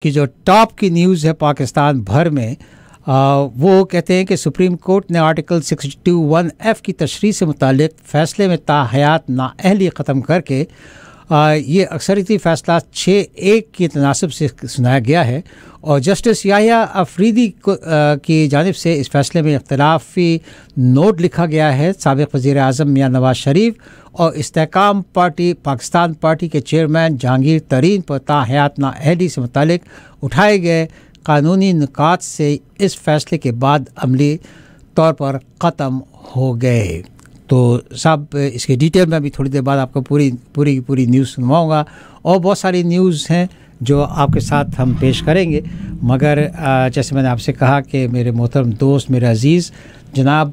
कि जो टॉप की न्यूज़ है पाकिस्तान भर में, वो कहते हैं कि सुप्रीम कोर्ट ने आर्टिकल 62(1)(f की तशरीह से मुतालिक फ़ैसले में ताहयात नाअहली ख़त्म करके ये अक्सरियती फ़ैसला 6-1 की तनासब से सुनाया गया है और जस्टिस याहिया अफरीदी की जानिब से इस फ़ैसले में इख्तलाफी नोट लिखा गया है। साबिक़ वज़ीर आज़म मियां नवाज शरीफ और इस्तेहकाम पार्टी पाकिस्तान पार्टी के चेयरमैन जहांगीर तरीन पर ताहयात नाअहली से मुतालिक उठाए गए कानूनी नुकात से इस फ़ैसले के बाद अमली तौर पर ख़त्म हो गए। तो साहब इसके डिटेल में अभी थोड़ी देर बाद आपको पूरी न्यूज़ सुनवाऊँगा और बहुत सारी न्यूज़ हैं जो आपके साथ हम पेश करेंगे, मगर जैसे मैंने आपसे कहा कि मेरे मोहतरम दोस्त, मेरे अज़ीज़ जनाब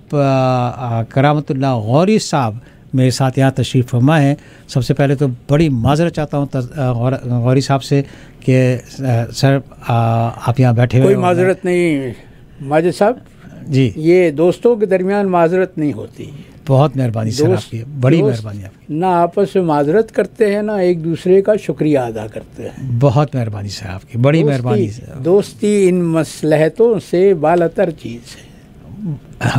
करामतुल्लाह गौरी साहब मेरे साथ यहाँ तशरीफ़ फरमा है। सबसे पहले तो बड़ी माज़रत चाहता हूँ गौरी साहब से कि सर आप यहाँ बैठे हुए। कोई माज़रत नहीं माजिद साहब जी, ये दोस्तों के दरमियान माज़रत नहीं होती। बहुत मेहरबानी सर आपकी, बड़ी मेहरबानी आपकी। ना आपस में माज़रत करते हैं ना एक दूसरे का शुक्रिया अदा करते हैं। बहुत मेहरबानी सर आपकी, बड़ी मेहरबानी सर। दोस्ती इन मसलहतों से बालतर चीज़ है।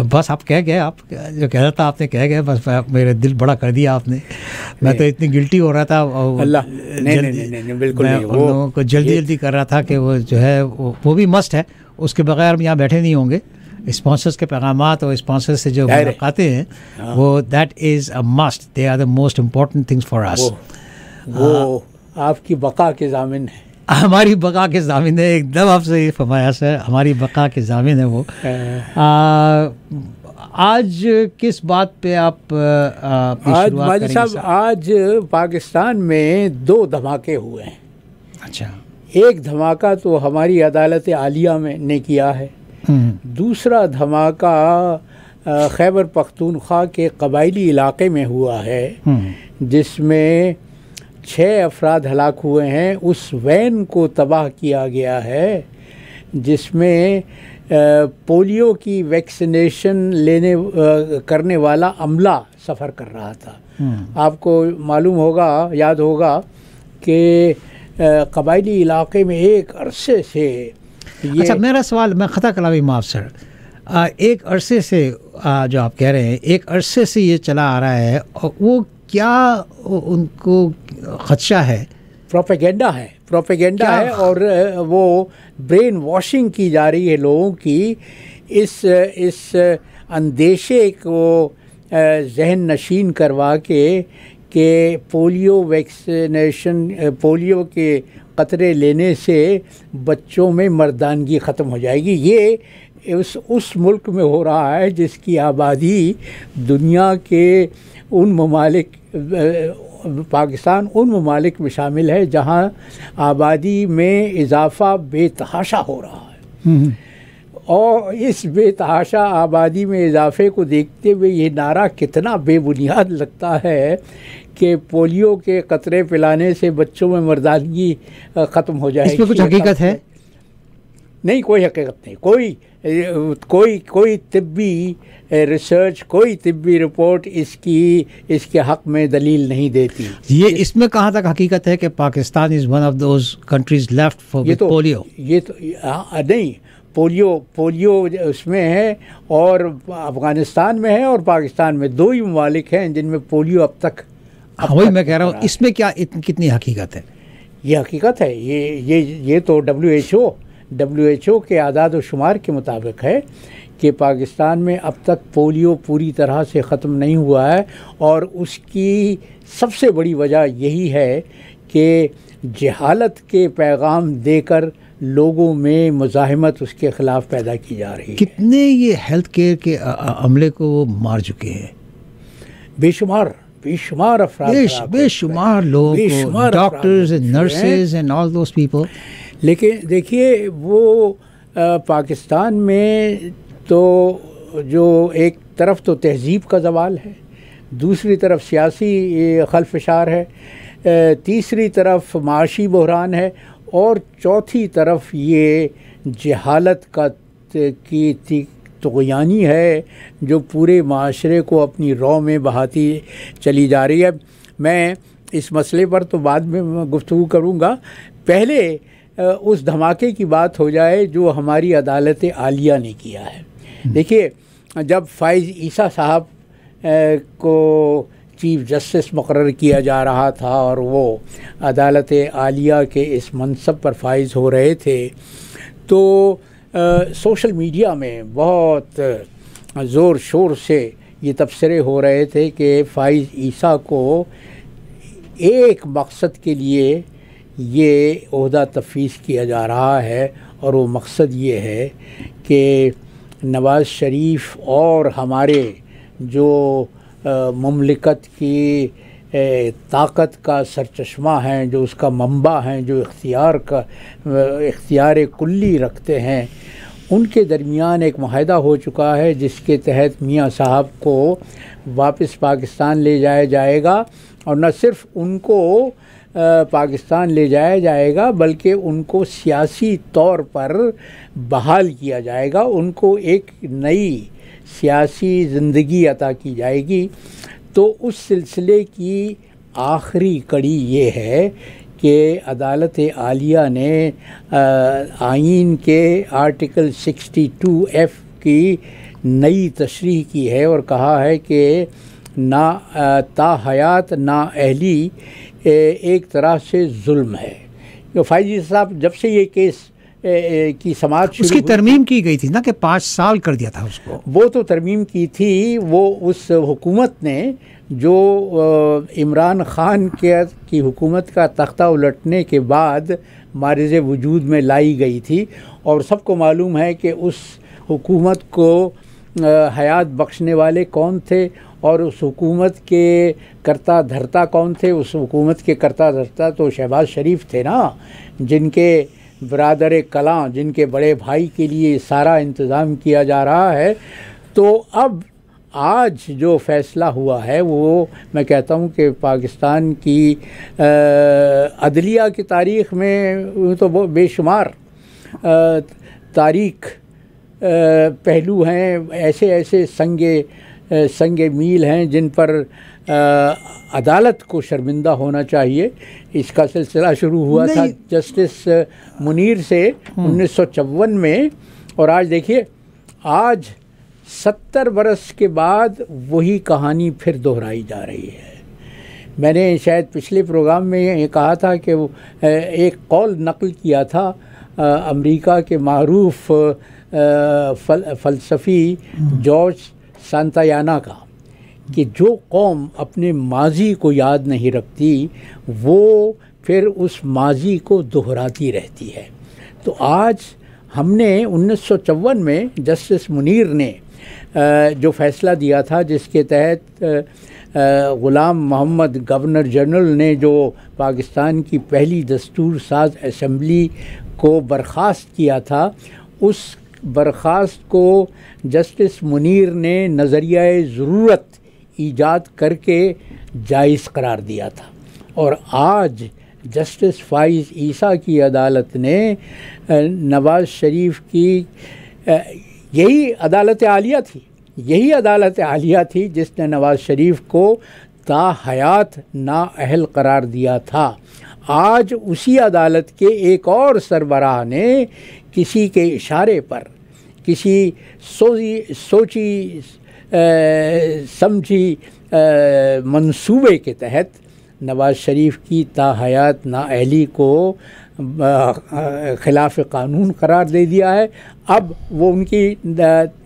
बस आप कह गए, आप जो कह रहा था आपने कह गए, बस मेरे दिल बड़ा कर दिया आपने। मैं तो इतनी गिल्टी हो रहा था। अल्लाह नहीं बिल्कुल नहीं, उन लोगों को जल्दी कर रहा था कि वो जो है वो भी मस्ट है, उसके बगैर हम यहाँ बैठे नहीं होंगे। स्पॉन्सर्स के पैगामात और स्पॉन्सर्स से जो मुलाकातें हैं वो that is a must, they are the most important things for us. वो आपकी बका के ज़ामिन है, हमारी बका के ज़ामिन है। एकदम आपसे ये फरमाया सर, हमारी बका के ज़ामिन है वो। आज किस बात पे आप आज माजी साहब, आज पाकिस्तान में 2 धमाके हुए हैं। अच्छा, एक धमाका तो हमारी अदालत आलिया में ने किया है, दूसरा धमाका खैबर पख्तूनख्वा के कबायली इलाके में हुआ है जिसमें 6 अफराद हलाक हुए हैं। उस वैन को तबाह किया गया है जिसमें पोलियो की वैक्सीनेशन करने वाला अमला सफ़र कर रहा था। आपको मालूम होगा, याद होगा कि कबायली इलाके में एक अरसे से अच्छा, मेरा सवाल, मैं ख़ता कलामी माफ सर, एक अरसे से जो आप कह रहे हैं, एक अरसे से ये चला आ रहा है और वो क्या उनको खदशा है? प्रोपेगेंडा है और वो ब्रेन वॉशिंग की जा रही है लोगों की। इस अंदेशे को जहन नशीन करवा के पोलियो वैक्सीनेशन, पोलियो के कतरे लेने से बच्चों में मर्दानगी ख़त्म हो जाएगी। ये उस मुल्क में हो रहा है जिसकी आबादी दुनिया के उन ममालिक, पाकिस्तान उन ममालिक में शामिल है जहां आबादी में इजाफ़ा बेतहाशा हो रहा है। और इस बेतहाशा आबादी में इजाफे को देखते हुए ये नारा कितना बेबुनियाद लगता है कि पोलियो के कतरे पिलाने से बच्चों में मर्दानगी ख़त्म हो जाएगी। इसमें कुछ हकीकत है? नहीं, कोई हकीकत नहीं। कोई तिब्बी रिसर्च, कोई तिब्बी रिपोर्ट इसके हक़ में दलील नहीं देती। ये इसमें कहाँ तक हकीकत है कि Pakistan is one of those countries left for polio? ये तो नहीं, पोलियो उसमें है और अफ़गानिस्तान में है और पाकिस्तान में 2 ही ममालिक हैं जिनमें पोलियो अब तक। वही मैं कह रहा हूँ, इसमें क्या कितनी हकीकत है? ये हकीकत है, ये तो WHO के आदाद व शुमार के मुताबिक है कि पाकिस्तान में अब तक पोलियो पूरी तरह से ख़त्म नहीं हुआ है और उसकी सबसे बड़ी वजह यही है कि जहालत के पैगाम देकर लोगों में मुज़ाहिमत उसके ख़िलाफ़ पैदा की जा रही है। कितने ये हेल्थ केयर के अमले को मार चुके हैं? बेशुमार अफराद, बेशुमार लोग, doctors and nurses and all those people. लेकिन देखिए वो पाकिस्तान में तो जो एक तरफ तो तहज़ीब का ज़वाल है, दूसरी तरफ सियासी खलफशार है, तीसरी तरफ माशी बहरान है और चौथी तरफ ये जहालत की तुग़यानी है जो पूरे माशरे को अपनी रौ में बहाती चली जा रही है। मैं इस मसले पर तो बाद में गुफ्तगू करूँगा। पहले उस धमाके की बात हो जाए जो हमारी अदालत आलिया ने किया है। देखिए, जब फ़ाइज़ ईसा साहब को चीफ़ जस्टिस मुकर्रर किया जा रहा था और वो अदालत आलिया के इस मनसब पर फाइज हो रहे थे, तो सोशल मीडिया में बहुत ज़ोर शोर से ये तबसरे हो रहे थे कि फ़ाइज़ ईसा को एक मकसद के लिए ये ओहदा तफ़वीज़ किया जा रहा है, और वो मकसद ये है कि नवाज़ शरीफ और हमारे जो मुमलिकत की ताकत का सरचश्मा हैं, जो उसका मंबा हैं, जो इख्तियार कुल्ली रखते हैं, उनके दरमियान एक मुआहदा हो चुका है जिसके तहत मियाँ साहब को वापस पाकिस्तान ले जाया जाएगा। और न सिर्फ उनको पाकिस्तान ले जाया जाएगा बल्कि उनको सियासी तौर पर बहाल किया जाएगा, उनको एक नई सियासी ज़िंदगी अता की जाएगी। तो उस सिलसिले की आखिरी कड़ी ये है कि अदालत आलिया ने आईन के आर्टिकल 62F की नई तशरीह की है और कहा है कि ना ताहयात ना अहली एक तरह से जुल्म है। तो फ़ाइज़ साहब जब से ये केस की समाज उसकी तरमीम की गई थी ना कि 5 साल कर दिया था उसको, वो तो तरमीम की थी, वो उस हुकूमत ने जो इमरान ख़ान की हुकूमत का तख्ता उलटने के बाद मारिज़ वजूद में लाई गई थी। और सबको मालूम है कि उस हुकूमत को हयात बख्शने वाले कौन थे और उस हुकूमत के करता धरता कौन थे। उस हुकूमत के करता धरता तो शहबाज शरीफ थे ना, जिनके बरादर कलां, जिनके बड़े भाई के लिए सारा इंतज़ाम किया जा रहा है। तो अब आज जो फ़ैसला हुआ है वो मैं कहता हूँ कि पाकिस्तान की अदलिया की तारीख़ में तो वो बेशुमार तारीख़ पहलू हैं, ऐसे ऐसे संगे मील हैं जिन पर अदालत को शर्मिंदा होना चाहिए। इसका सिलसिला शुरू हुआ था जस्टिस मुनीर से 1954 में, और आज देखिए, आज 70 बरस के बाद वही कहानी फिर दोहराई जा रही है। मैंने शायद पिछले प्रोग्राम में ये कहा था कि एक कौल नकल किया था अमेरिका के मारूफ फ़लसफ़ी जॉर्ज सांतायाना का, कि जो कौम अपने माजी को याद नहीं रखती वो फिर उस माजी को दोहराती रहती है। तो आज हमने 1954 में जस्टिस मुनीर ने जो फ़ैसला दिया था, जिसके तहत ग़ुलाम मोहम्मद गवर्नर जनरल ने जो पाकिस्तान की पहली दस्तूर साज असम्बली को बर्खास्त किया था, उस बर्खास्त को जस्टिस मुनीर ने नज़रियाए ज़रूरत ईजाद करके जायज़ करार दिया था। और आज जस्टिस फ़ाइज़ ईसा की अदालत ने नवाज़ शरीफ की यही अदालत आलिया थी जिसने नवाज़ शरीफ को ताहयात नाअहल करार दिया था। आज उसी अदालत के एक और सरबराह ने किसी के इशारे पर, किसी सोची समझी मंसूबे के तहत नवाज़ शरीफ की ताहयात नाअहली को ख़िलाफ़ कानून करार दे दिया है। अब वो उनकी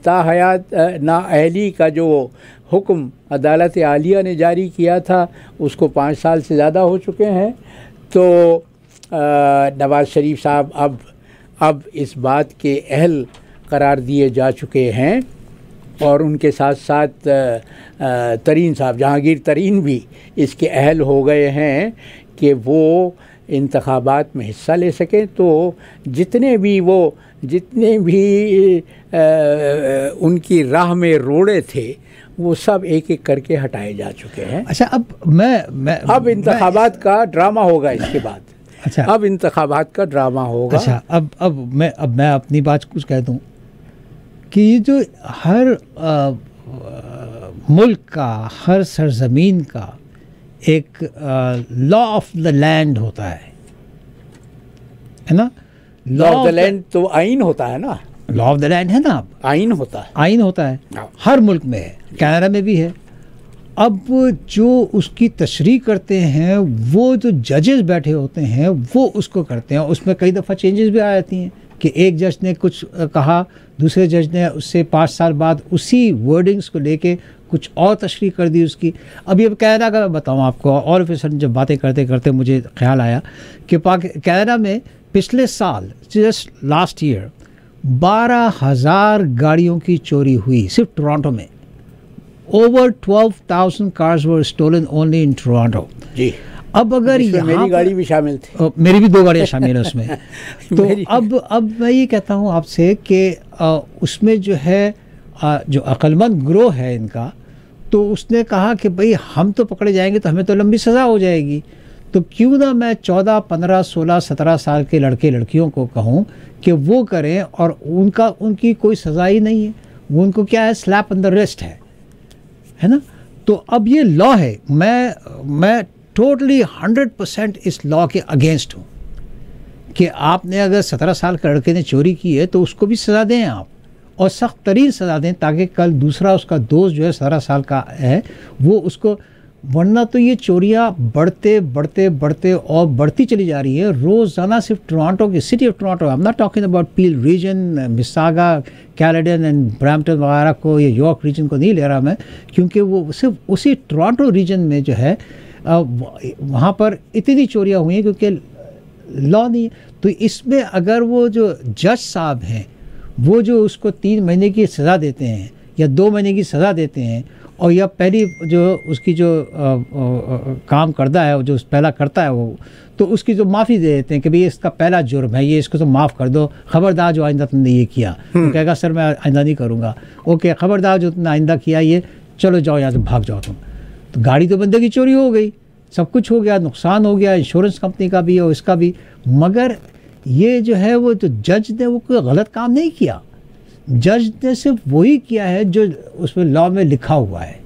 ताहयात नाअहली का जो हुक्म अदालत आलिया ने जारी किया था उसको 5 साल से ज़्यादा हो चुके हैं। तो नवाज़ शरीफ साहब अब इस बात के अहल करार दिए जा चुके हैं, और उनके साथ साथ तरीन साहब, जहांगीर तरीन भी इसके अहल हो गए हैं कि वो इंतखाबात में हिस्सा ले सकें। तो जितने भी उनकी राह में रोड़े थे वो सब एक एक करके हटाए जा चुके हैं। अच्छा, अब इंतखाबात का ड्रामा होगा इसके बाद। अच्छा, अब इंतखाबात का ड्रामा होगा। अच्छा, अब मैं अपनी बात कुछ कह दूं कि ये जो हर मुल्क का, हर सरजमीन का एक लॉ ऑफ द लैंड होता है ना। लॉ ऑफ द लैंड तो आइन होता है ना, लॉ ऑफ द लैंड है ना, आइन होता है, आइन होता है, हर मुल्क में है, कनाडा में भी है। अब जो उसकी तशरीह करते हैं वो जो जजेस बैठे होते हैं वो उसको करते हैं। उसमें कई दफ़ा चेंजेस भी आ जाती हैं कि एक जज ने कुछ कहा, दूसरे जज ने उससे 5 साल बाद उसी वर्डिंग्स को लेके कुछ और तशरीह कर दी उसकी। अभी अब कनाडा का मैं बताऊँ आपको, और फिर जब बातें करते करते मुझे ख्याल आया कि कनाडा में पिछले साल जस्ट लास्ट ईयर 12,000 गाड़ियों की चोरी हुई सिर्फ टोरंटो में। Over 12,000 cars were stolen only in Toronto जी। अब अगर यहाँ मेरी गाड़ी भी शामिल थी, मेरी भी 2 गाड़ियाँ शामिल है उसमें। तो अब मैं ये कहता हूँ आपसे कि उसमें जो है जो अक्लमंद ग्रोह है इनका, तो उसने कहा कि भाई हम तो पकड़े जाएंगे तो हमें तो लंबी सज़ा हो जाएगी, तो क्यों ना मैं 14, 15, 16, 17 साल के लड़के लड़कियों को कहूँ कि वो करें, और उनकी कोई सज़ा ही नहीं है, वो उनको क्या है, स्लैप ऑन द रिस्ट है ना। तो अब ये लॉ है, मैं टोटली 100% इस लॉ के अगेंस्ट हूँ कि आपने अगर 17 साल के लड़के ने चोरी की है तो उसको भी सज़ा दें आप, और सख्त तरीन सज़ा दें, ताकि कल दूसरा उसका दोस्त जो है 17 साल का है वो उसको, वरना तो ये चोरियाँ बढ़ते बढ़ते बढ़ते और बढ़ती चली जा रही है रोज़ाना। सिर्फ टोरंटो की, city of Toronto, I am not talking about Peel region, Mississauga, Caledon and Brampton वगैरह को, या यॉर्क रीजन को नहीं ले रहा मैं, क्योंकि वो सिर्फ उसी टोरंटो रीजन में जो है वहाँ पर इतनी चोरियाँ हुई हैं क्योंकि लॉ नहीं। तो इसमें अगर वो जो जज साहब हैं वो जो उसको 3 महीने की सज़ा देते हैं या 2 महीने की सज़ा देते हैं, और या पहली जो उसकी जो काम करता है, जो पहला करता है वो, तो उसकी जो माफ़ी दे देते हैं कि भाई इसका पहला जुर्म है ये, इसको तो माफ़ कर दो, खबरदार जो आइंदा तुमने ये किया, तो कहेगा सर मैं आइंदा नहीं करूँगा, ओके खबरदार जो तुमने आइंदा किया ये, चलो जाओ यहाँ से भाग जाओ तुम। तो गाड़ी तो बंदे की चोरी हो गई, सब कुछ हो गया, नुकसान हो गया, इंश्योरेंस कंपनी का भी और इसका भी, मगर ये जो है वो जो जज ने वो कोई गलत काम नहीं किया, जज ने सिर्फ वही किया है जो उसमें लॉ में लिखा हुआ है,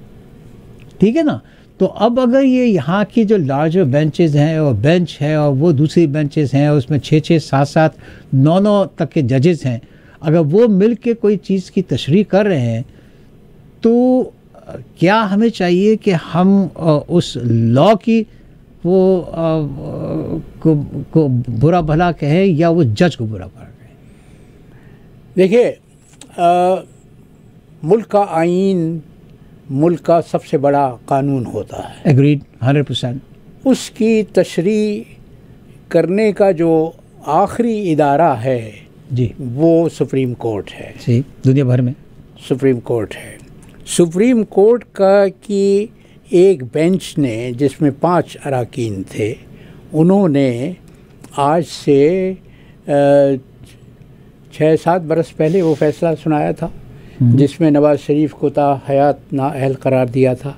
ठीक है ना। तो अब अगर ये यहाँ की जो लार्जर बेंचेस हैं और बेंच है और वो दूसरी बेंचेस हैं उसमें 6-6, 7-7, 9-9 तक के जजेस हैं, अगर वो मिल के कोई चीज़ की तशरीह कर रहे हैं तो क्या हमें चाहिए कि हम उस लॉ की वो को बुरा भला कहें या वो जज को बुरा भला कहें? देखिए, मुल्क का आइन मुल्क का सबसे बड़ा कानून होता है। एग्रीड 100%। उसकी तशरीह करने का जो आखिरी इदारा है जी वो सुप्रीम कोर्ट है। जी, दुनिया भर में सुप्रीम कोर्ट है। सुप्रीम कोर्ट का की एक बेंच ने जिसमें 5 अरकान थे, उन्होंने आज से 6-7 बरस पहले वो फैसला सुनाया था जिसमें नवाज शरीफ को हयात नाअहल करार दिया था।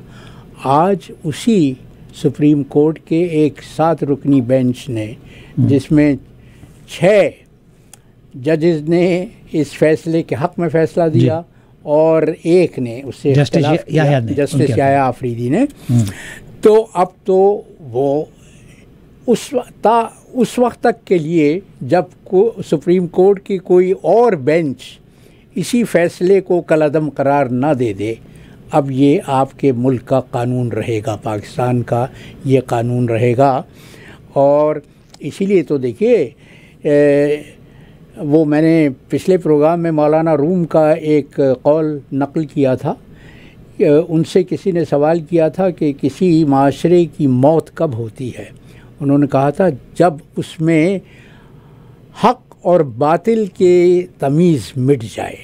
आज उसी सुप्रीम कोर्ट के एक 7 रुकनी बेंच ने, जिसमें 6 जजेस ने इस फैसले के हक़ में फ़ैसला दिया और एक ने उससे इख्तिलाफ किया, जस्टिस याह्या आफरीदी ने। तो अब तो वो उस वक्त तक के लिए जब सुप्रीम कोर्ट की कोई और बेंच इसी फ़ैसले को कलअदम करार ना दे दे, अब ये आपके मुल्क का कानून रहेगा, पाकिस्तान का ये कानून रहेगा। और इसीलिए तो देखिए, वो मैंने पिछले प्रोग्राम में मौलाना रूम का एक कौल नक़ल किया था। उनसे किसी ने सवाल किया था कि किसी माशरे की मौत कब होती है। उन्होंने कहा था जब उसमें हक़ और बातिल के तमीज़ मिट जाए।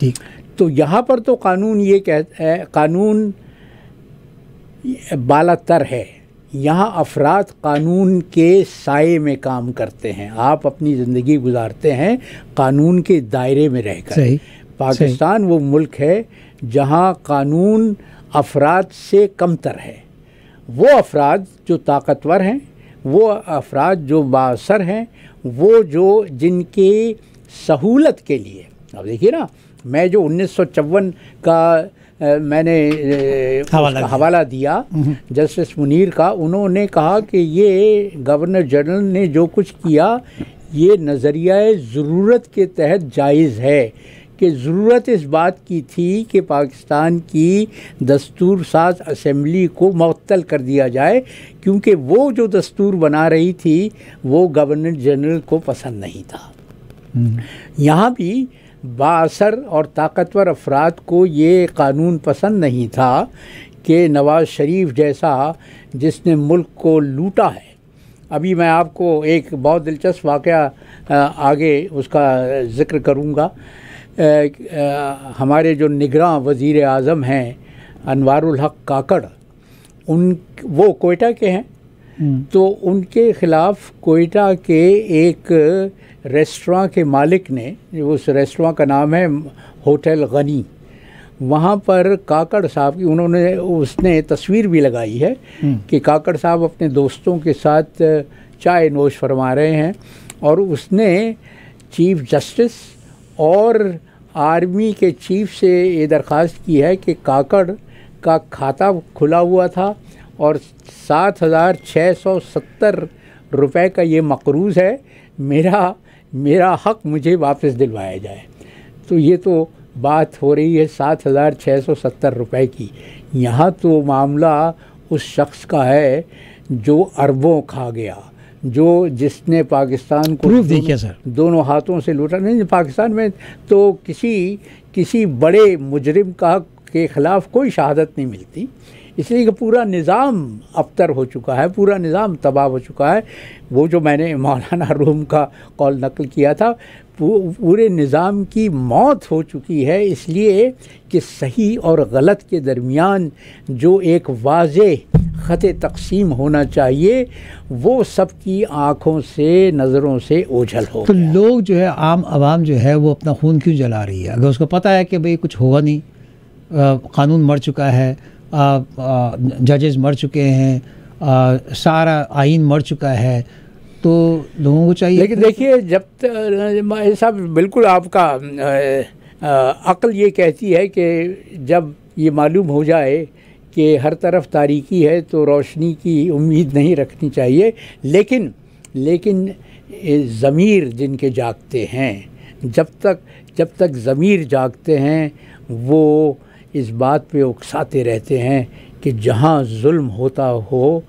ठीक। तो यहाँ पर तो कानून ये कहता है, कानून बालातर है। यहाँ अफराद कानून के साए में काम करते हैं। आप अपनी ज़िंदगी गुजारते हैं कानून के दायरे में रहकर। पाकिस्तान वो मुल्क है जहाँ कानून अफराद से कमतर है। वो अफराद जो ताकतवर हैं, वो अफराद जो बाअसर हैं, वो जो जिनके सहूलत के लिए, अब देखिए ना, मैं जो 1954 का मैंने हवाला दिया जस्टिस मुनीर का, उन्होंने कहा कि ये गवर्नर जनरल ने जो कुछ किया ये नज़रिया ज़रूरत के तहत जायज़ है कि ज़रूरत इस बात की थी कि पाकिस्तान की दस्तूर साज असम्बली को मुअत्तल कर दिया जाए, क्योंकि वो जो दस्तूर बना रही थी वो गवर्नर जनरल को पसंद नहीं था। यहाँ भी बाअसर और ताकतवर अफराद को ये कानून पसंद नहीं था कि नवाज़ शरीफ जैसा जिसने मुल्क को लूटा है। अभी मैं आपको एक बहुत दिलचस्प वाक़या आगे उसका ज़िक्र करूँगा। हमारे जो निगरां वज़ीर आज़म हैं अनवारुल हक काकड़, वो कोयटा के हैं, तो उनके ख़िलाफ़ कोयटा के एक रेस्टोरेंट के मालिक ने, उस रेस्टोरेंट का नाम है होटल गनी, वहाँ पर काकड़ साहब की उसने तस्वीर भी लगाई है कि काकड़ साहब अपने दोस्तों के साथ चाय नोश फरमा रहे हैं और उसने चीफ जस्टिस और आर्मी के चीफ से ये दरख्वास्त की है कि काकड़ का खाता खुला हुआ था और 7,670 रुपए का ये मकरूज़ है, मेरा हक़ मुझे वापस दिलवाया जाए। तो ये तो बात हो रही है 7,670 रुपए की। यहाँ तो मामला उस शख्स का है जो अरबों खा गया, जिसने पाकिस्तान को दोनों हाथों से लूटा। नहीं, पाकिस्तान में तो किसी बड़े मुजरिम के ख़िलाफ़ कोई शहादत नहीं मिलती, इसलिए कि पूरा निज़ाम अबतर हो चुका है, पूरा निज़ाम तबाह हो चुका है। वो जो मैंने मौलाना रूम का कॉल नकल किया था, पूरे निज़ाम की मौत हो चुकी है, इसलिए कि सही और गलत के दरमियान जो एक वाज़ेह ख़त तक़सीम होना चाहिए वो सबकी आँखों से, नज़रों से ओझल हो। तो लोग जो है, आम आवाम जो है वो अपना खून क्यों जला रही है? अगर उसको पता है कि भाई कुछ होगा नहीं, कानून मर चुका है, जजेस मर चुके हैं, सारा आइन मर चुका है, तो लोगों को चाहिए। लेकिन देखिए, जब ऐसा बिल्कुल आपका अक्ल ये कहती है कि जब ये मालूम हो जाए कि हर तरफ तारीकी है तो रोशनी की उम्मीद नहीं रखनी चाहिए। लेकिन ज़मीर जिनके जागते हैं, जब तक ज़मीर जागते हैं वो इस बात पे उकसाते रहते हैं कि जहाँ जुल्म होता हो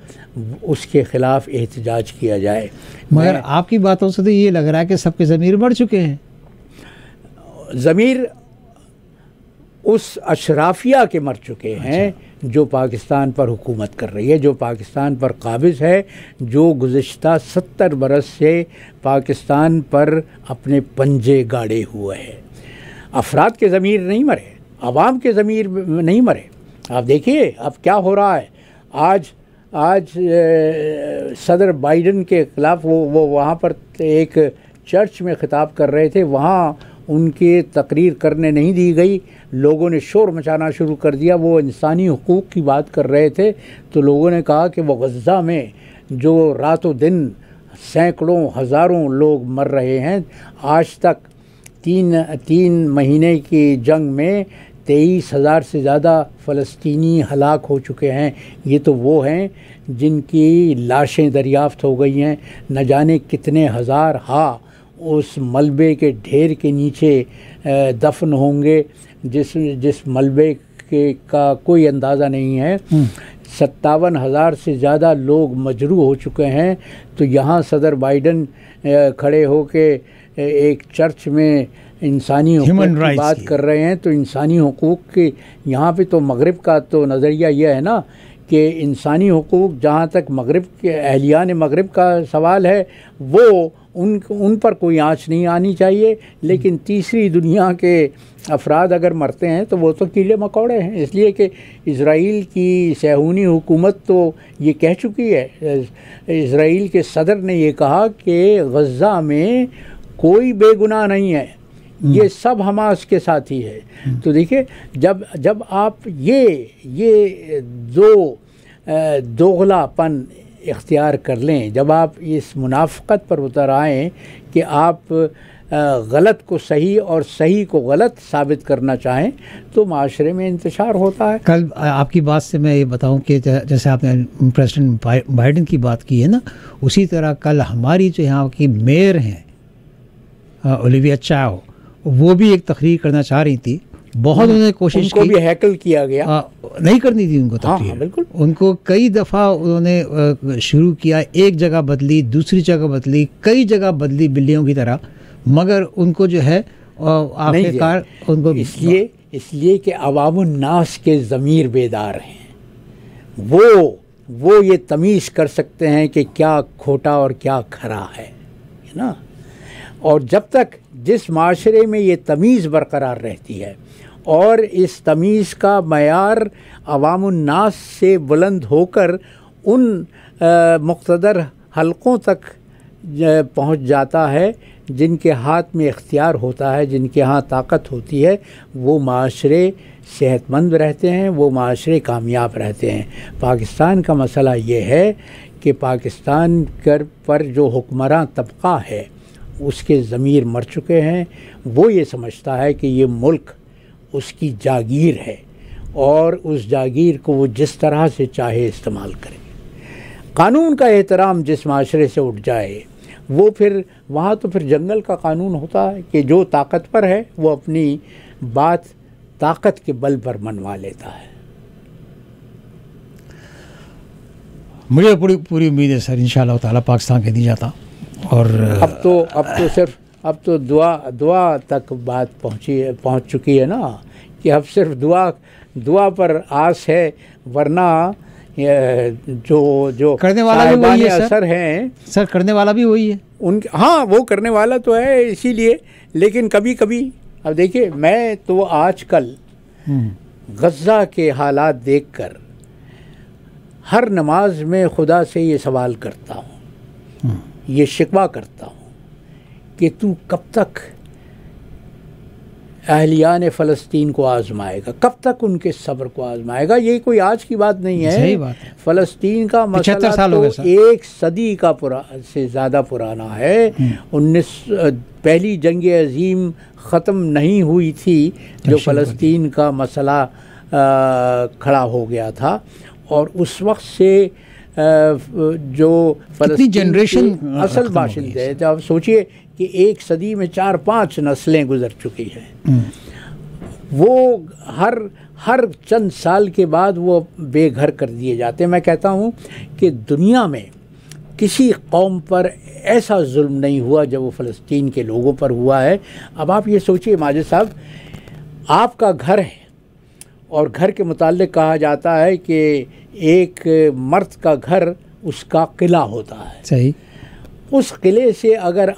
उसके ख़िलाफ़ एहतजाज किया जाए। मगर आपकी बातों से तो ये लग रहा है कि सबके ज़मीर मर चुके हैं। ज़मीर उस अशराफिया के मर चुके हैं जो पाकिस्तान पर हुकूमत कर रही है, जो पाकिस्तान पर काबिज़ है, जो गुज़िश्ता 70 बरस से पाकिस्तान पर अपने पंजे गाड़े हुए है। अफराद के ज़मीर नहीं मरे, आवाम के ज़मीर नहीं मरे। आप देखिए अब क्या हो रहा है। आज सदर बाइडन के ख़िलाफ़ वो वहाँ पर एक चर्च में ख़िताब कर रहे थे, वहाँ उनके तकरीर करने नहीं दी गई, लोगों ने शोर मचाना शुरू कर दिया। वो इंसानी हुकूक़ की बात कर रहे थे तो लोगों ने कहा कि वो गज़ा में जो रातों दिन सैकड़ों हज़ारों लोग मर रहे हैं, आज तक तीन महीने की जंग में 23,000 से ज़्यादा फ़लस्तीनी हलाक हो चुके हैं। ये तो वो हैं जिनकी लाशें दरियाफ़्त हो गई हैं, न जाने कितने हज़ार उस मलबे के ढेर के नीचे दफन होंगे जिस मलबे का कोई अंदाज़ा नहीं है। 57,000 से ज़्यादा लोग मजरूह हो चुके हैं। तो यहाँ सदर बाइडन खड़े होके एक चर्च में इंसानी हुकूक़ की बात कर रहे हैं। तो इंसानी हुकूक़ के यहाँ पे तो मगरिब का तो नज़रिया यह है ना कि इंसानी हुकूक़, जहाँ तक मगरिब के अहलियान मगरिब का सवाल है, वो उन पर कोई आँच नहीं आनी चाहिए। लेकिन तीसरी दुनिया के अफराद अगर मरते हैं तो वो तो कीड़े मकोड़े हैं, इसलिए कि इज़राइल की सहूनी हुकूमत तो ये कह चुकी है। इज़राइल के सदर ने ये कहा कि गज़ा में कोई बेगुनाह नहीं है, ये सब हमास के साथी है। तो देखिए, जब आप ये दोगलापन इख्तियार कर लें, जब आप इस मुनाफ़क़त पर उतर आएँ कि आप गलत को सही और सही को गलत साबित करना चाहें, तो माशरे में इंतशार होता है। कल आपकी बात से मैं ये बताऊं कि जैसे आपने प्रेसिडेंट बाइडन की बात की है ना, उसी तरह कल हमारी जो यहाँ की मेयर हैं ओलिविया चाओ, वो भी एक तकरीर करना चाह रही थी। बहुत उन्होंने कोशिश की, उनको भी हैकल किया गया। नहीं करनी थी उनको तकरीर। हाँ, बिल्कुल। उनको कई दफ़ा उन्होंने शुरू किया, एक जगह बदली, दूसरी जगह बदली, कई जगह बदली बिल्लियों की तरह, मगर उनको जो है आखिरकार उनको इसलिए कि अवामुन्नास के ज़मीर बेदार हैं। वो ये तमीज़ कर सकते हैं कि क्या खोटा और क्या खरा है ना। और जब तक जिस माशरे में ये तमीज़ बरकरार रहती है और इस तमीज़ का मयार अवामुन्नास से बुलंद होकर उन मुक़्तदर हलक़ों तक पहुँच जाता है जिनके हाथ में इख्तियार होता है, जिनके यहाँ ताकत होती है, वो माशरे सेहतमंद रहते हैं, वो माशरे कामयाब रहते हैं। पाकिस्तान का मसला ये है कि पाकिस्तान पर जो हुक्मरान तबका है उसके ज़मीर मर चुके हैं। वो ये समझता है कि ये मुल्क उसकी जागीर है और उस जागीर को वो जिस तरह से चाहे इस्तेमाल करे। कानून का एहतराम जिस माशरे से उठ जाए वो फिर वहाँ तो फिर जंगल का कानून होता है कि जो ताकतवर है वो अपनी बात ताकत के बल पर मनवा लेता है। मुझे पूरी उम्मीद है सर, इंशाअल्लाह ताला पाकिस्तान के नहीं जाता। और अब तो दुआ तक बात पहुँच चुकी है ना कि अब सिर्फ दुआ पर आस है, वरना जो करने वाला भी वही है असर हैं सर, करने वाला भी वही है उनके। हाँ, वो करने वाला तो है, इसीलिए। लेकिन कभी कभी अब देखिए, मैं तो आजकल गज़ा के हालात देखकर हर नमाज में खुदा से ये सवाल करता हूँ, ये शिकवा करता हूँ कि तू कब तक अहलियान फ़लस्तीन को आज़माएगा, कब तक उनके सब्र को आज़माएगा। ये कोई आज की बात नहीं है। सही बात है। फ़लस्तीन का मसला तो एक सदी का से ज़्यादा पुराना है। पहली जंग अज़ीम ख़त्म नहीं हुई थी जो फ़लस्तीन का मसला खड़ा हो गया था, और उस वक्त से जो फ़लस्तीन जनरेशन असल बाशिंदे, जब सोचिए कि एक सदी में 4-5 नस्लें गुजर चुकी हैं, वो हर चंद साल के बाद वो बेघर कर दिए जाते हैं। मैं कहता हूँ कि दुनिया में किसी कौम पर ऐसा जुल्म नहीं हुआ जब वो फ़लस्तीन के लोगों पर हुआ है। अब आप ये सोचिए माजिद साहब, आपका घर है और घर के मुताल्लिक़ कहा जाता है कि एक मर्द का घर उसका किला होता है। सही। उस किले से अगर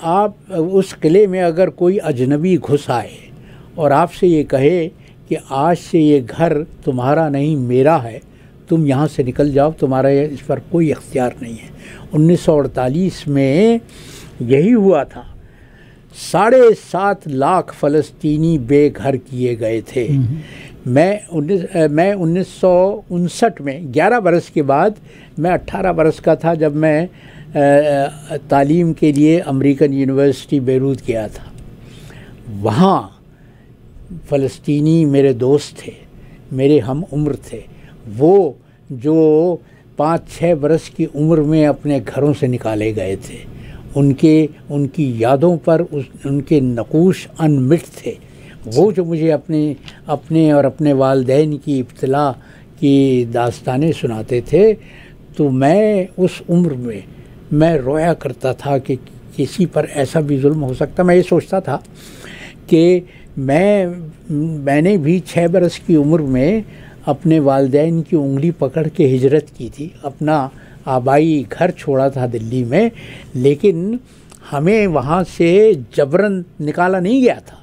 उस किले में अगर कोई अजनबी घुस आए और आपसे ये कहे कि आज से ये घर तुम्हारा नहीं मेरा है, तुम यहाँ से निकल जाओ, तुम्हारा इस पर कोई इख्तियार नहीं है। 1948 में यही हुआ था। 7.5 लाख फ़लस्तीनी बेघर किए गए थे। मैं 1959 में 11 बरस के बाद, मैं 18 बरस का था जब मैं तालीम के लिए अमेरिकन यूनिवर्सिटी बेरूत गया था। वहाँ फ़लस्तीनी मेरे दोस्त थे, मेरे हम उम्र थे, वो जो 5-6 बरस की उम्र में अपने घरों से निकाले गए थे। उनकी यादों पर उनके नकूश अनमिट थे। वो जो मुझे अपने और अपने वालिदैन की इब्तिला की दास्तानें सुनाते थे, तो मैं उस उम्र में मैं रोया करता था कि किसी पर ऐसा भी जुल्म हो सकता। मैं ये सोचता था कि मैंने भी 6 बरस की उम्र में अपने वालिदैन की उंगली पकड़ के हिजरत की थी, अपना आबाई घर छोड़ा था दिल्ली में, लेकिन हमें वहाँ से जबरन निकाला नहीं गया था।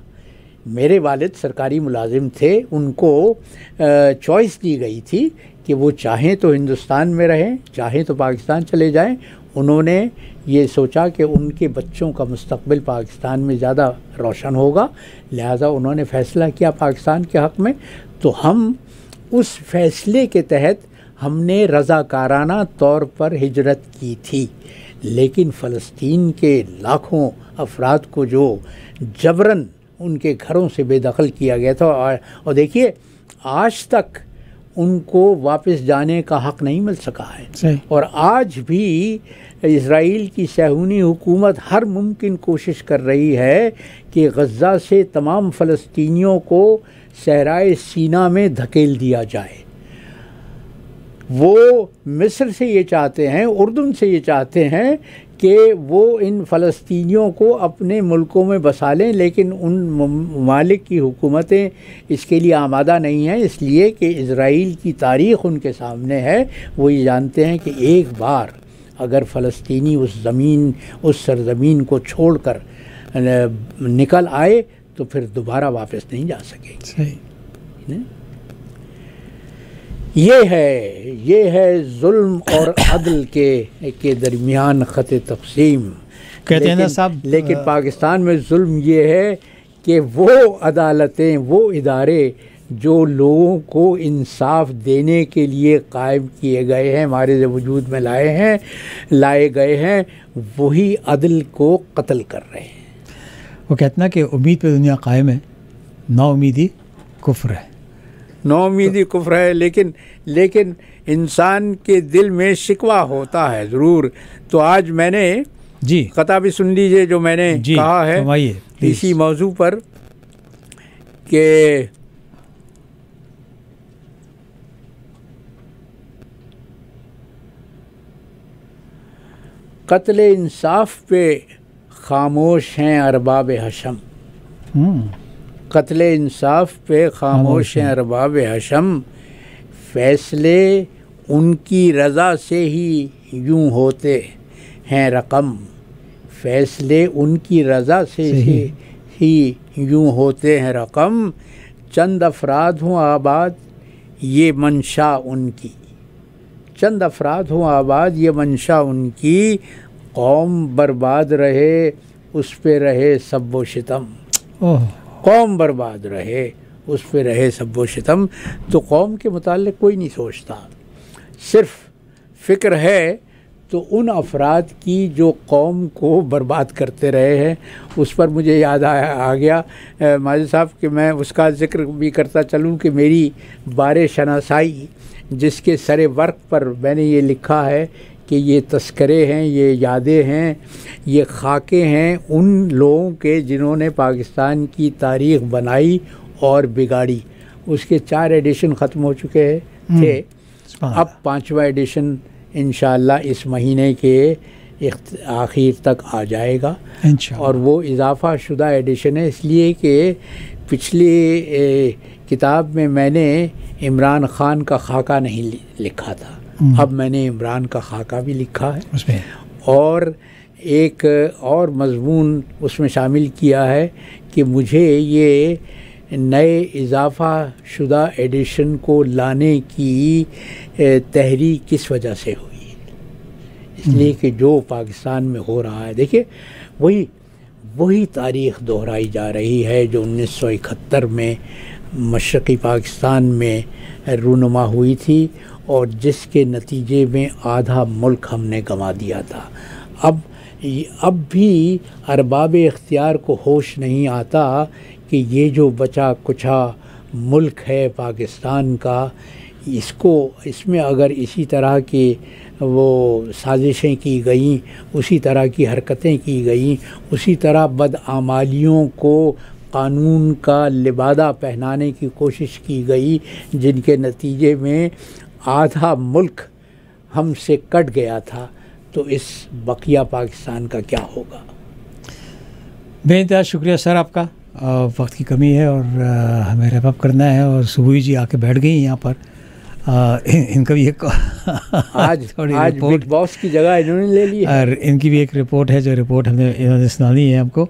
मेरे वालिद सरकारी मुलाजिम थे, उनको चॉइस दी गई थी कि वो चाहें तो हिंदुस्तान में रहें, चाहें तो पाकिस्तान चले जाएं। उन्होंने ये सोचा कि उनके बच्चों का मुस्तक़बिल पाकिस्तान में ज़्यादा रोशन होगा, लिहाजा उन्होंने फ़ैसला किया पाकिस्तान के हक़ में। तो हम उस फ़ैसले के तहत हमने रज़ाकाराना तौर पर हिजरत की थी। लेकिन फ़लस्तीन के लाखों अफराद को जो जबरन उनके घरों से बेदखल किया गया था, और देखिए आज तक उनको वापस जाने का हक़ नहीं मिल सका है। और आज भी इसराइल की सहूनी हुकूमत हर मुमकिन कोशिश कर रही है कि गज़ा से तमाम फ़लस्तीनियों को सहराए सीना में धकेल दिया जाए। वो मिस्र से ये चाहते हैं, उर्दून से ये चाहते हैं कि वो इन फ़लस्तीनियों को अपने मुल्कों में बसा लें, लेकिन उन ममालिक की हुकूमतें इसके लिए आमादा नहीं हैं, इसलिए कि इज़राइल की तारीख़ उनके सामने है। वो ये जानते हैं कि एक बार अगर फ़लस्तीनी उस सरज़मीन को छोड़कर निकल आए तो फिर दोबारा वापस नहीं जा सकेंगे। ये है जुल्म और अदल के दरमियान ख़त तक़सीम। कहते हैं ना साहब, लेकिन पाकिस्तान में जुल्म ये है कि वो अदालतें, वो इदारे जो लोगों को इंसाफ देने के लिए कायम किए गए हैं, हमारे वजूद में लाए गए हैं, वही अदल को कत्ल कर रहे हैं। वो कहते ना कि उम्मीद पे दुनिया कायम है, नाउमीदी कुफ्र है। नाउमीदी कुफ्र है, लेकिन इंसान के दिल में शिकवा होता है ज़रूर। तो आज मैंने जी कथा भी सुन लीजिए जो मैंने कहा है इसी मौजू पर कि कत्ल इंसाफ पे खामोश हैं अरबाब हशम। कत्ल इंसाफ पे खामोश हैं अरबाब हशम, फ़ैसले उनकी रज़ा से ही यूं होते हैं रकम। फ़ैसले उनकी रज़ा से ही यूं होते हैं रकम। चंद अफराद हों आबाद ये मंशा उनकी, चंद अफराद हों आबाद ये मंशा उनकी। कौम बर्बाद रहे उस पे रहे सब व सितम। कौम बर्बाद रहे उस पे रहे सब व सितम। तो कौम के मुताल्लिक़ कोई नहीं सोचता, सिर्फ़ फ़िक्र है तो उन अफराद की जो कौम को बर्बाद करते रहे हैं। उस पर मुझे याद आ गया माजिद साहब कि मैं उसका ज़िक्र भी करता चलूँ कि मेरी बारे शनासाई जिसके सरे वर्क पर मैंने ये लिखा है कि ये तस्करे हैं, ये यादें हैं, ये खाके हैं उन लोगों के जिन्होंने पाकिस्तान की तारीख़ बनाई और बिगाड़ी। उसके 4 एडिशन ख़त्म हो चुके थे, अब 5वां एडिशन इंशाअल्लाह इस महीने के आखिर तक आ जाएगा। और वो इजाफ़ा शुदा एडिशन है, इसलिए कि पिछली किताब में मैंने इमरान ख़ान का खाका नहीं लिखा था, अब मैंने इमरान का खाका भी लिखा है उसमें, और एक और मज़मून उसमें शामिल किया है कि मुझे ये नए इजाफ़ा शुदा एडिशन को लाने की तहरीक किस वजह से हुई, इसलिए कि जो पाकिस्तान में हो रहा है, देखिए वही तारीख़ दोहराई जा रही है जो 1971 में मशरक़ी पाकिस्तान में रूनुमा हुई थी और जिसके नतीजे में आधा मुल्क हमने गंवा दिया था। अब भी अरबाब इख्तियार को होश नहीं आता कि ये जो बचा कुचा मुल्क है पाकिस्तान का, इसमें अगर इसी तरह की वो साजिशें की गईं, उसी तरह की हरकतें की गईं, उसी तरह बदआमालियों को कानून का लिबादा पहनाने की कोशिश की गई, जिनके नतीजे में आधा मुल्क हमसे कट गया था, तो इस बकिया पाकिस्तान का क्या होगा। बेइंतहा शुक्रिया सर आपका। वक्त की कमी है और हमें रैप अप करना है, और सुबुई जी आके बैठ गई यहाँ पर। इनका भी एक आज बिग बॉस की जगह इन्होंने ले ली है, और इनकी भी एक रिपोर्ट है जो रिपोर्ट इन्होंने सुनानी है हमको।